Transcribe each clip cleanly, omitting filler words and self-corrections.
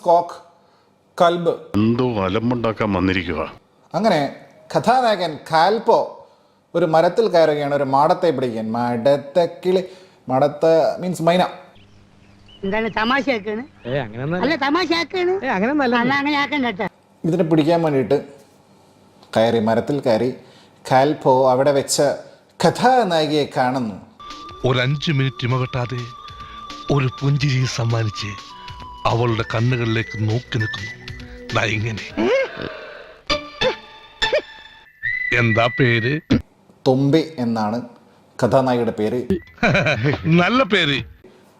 സ്കോക്ക് കൽബ് എന്തോ അലമ്പുണ്ടാക്കാൻ വന്നിരിക്കുക. അങ്ങനെ കഥാനായകൻ കാൽപോ ഒരു മരത്തിൽ കയറുകയാണ് ഒരു മാടത്തെ പിടിക്കാൻ. മടത്തക്കിളി, മടത്ത മീൻസ് മൈന. എന്താണ് തമാശയാക്കാണ്? അല്ല തമാശയാക്കാണ്, അങ്ങനെ ആക്കണ്ട. ഇതിനെ പിടിക്കാൻ വേണ്ടിയിട്ട് മരത്തിൽ കയറി കാൽപോ അവിടെ വെച്ച കഥാനായികയെ കാണുന്നു. ഒരു 5 മിനിറ്റ് ഇമവെട്ടാതെ ഒരു പുഞ്ചിരി സമ്മാനിച്ച് അവളുടെ കണ്ണുകളിലേക്ക് നോക്കി നിൽക്കുന്നു. ഇങ്ങനെ എന്താ പേര്? തുമ്പി എന്നാണ് കഥാനായികയുടെ പേര്. നല്ല പേര്.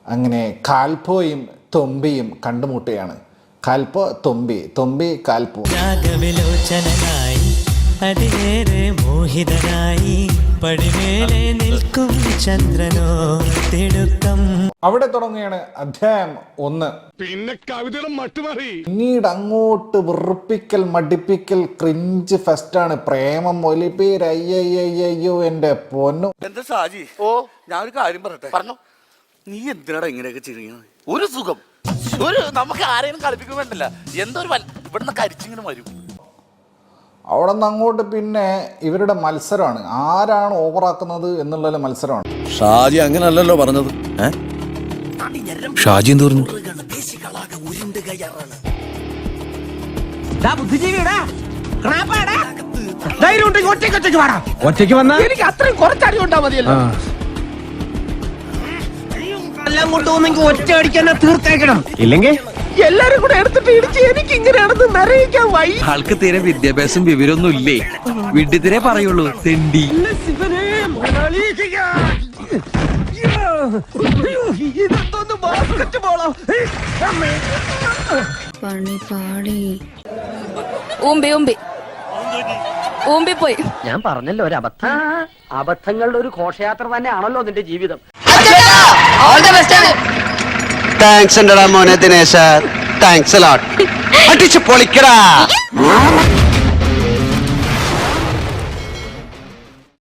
അങ്ങനെ കാൽപോയും തുമ്പിയും കണ്ടുമുട്ടുകയാണ്. കാൽപോ തുമ്പി, തുമ്പി കാൽപോ. അതിലേറെ മോഹിതനായി പടിമേലെ നിൽക്കും ചന്ദ്രനോ തിടുക്കം. അവിടെ തുടങ്ങുകയാണ് അധ്യായം 1. പിന്നെ കവിതയുടെ മട്ടുമാറി. പിന്നീട് അങ്ങോട്ട് വെറുപ്പിക്കൽ, മടിപ്പിക്കൽ, ക്രിഞ്ച് ഫെസ്റ്റാണ്. പ്രേമം, ഒലിപ്പേര്, അയ്യോ എന്റെ പൊന്നു. എന്താ ഷാജി? ഓ, ഞാൻ ഒരു കാര്യം പറയട്ടെ. പറഞ്ഞു. നീ എന്തിനാടാ ഇങ്ങനെയൊക്കെ ചെയ്യുന്നത്? ഒരു സുഖം, നമുക്ക് ആരെയും കളിപ്പിക്കാൻ വേണ്ടല്ല. എന്തൊരു ഇവിടുന്ന് കരിച്ചിങ്ങനെ വരും. അവിടെ നിന്ന് അങ്ങോട്ട് പിന്നെ ഇവരുടെ മത്സരമാണ്. ആരാണ് ഓവറാക്കുന്നത് എന്നുള്ള മത്സരമാണ്. ഷാജി അങ്ങനല്ലല്ലോ പറഞ്ഞത്. ഷാജി എന്ത് പറഞ്ഞു? ഒറ്റയ്ക്ക് വന്നാ എനിക്ക് അത്രയും കുറച്ചടി ഉണ്ടാ മതിയല്ലോ. എല്ലാം കൊണ്ടുപോകുന്നെങ്കിൽ ഒറ്റ അടിക്കാൻ തീർത്തേക്കണം. ഇല്ലെങ്കിൽ എല്ലാരും കൂടെ എടുത്തിട്ട് ഇടിച്ച് എനിക്ക് ഇങ്ങനെയാണെന്ന് നിറയിക്കാൻ വൈ. ആൾക്ക് തീരെ വിദ്യാഭ്യാസം വിവരമൊന്നും ഇല്ലേ? വിഡ്ഢിത്തിരെ പറയുള്ളൂ, തെണ്ടി. പോയി. ഞാൻ പറഞ്ഞല്ലോ ഒരു അബദ്ധം. അബദ്ധങ്ങളുടെ ഒരു ഘോഷയാത്ര തന്നെയാണല്ലോ നിന്റെ ജീവിതം. താങ്ക്സ് മോനെ ദിനേശ. താങ്ക്സ് അടിച്ചു പൊളിക്കടാ.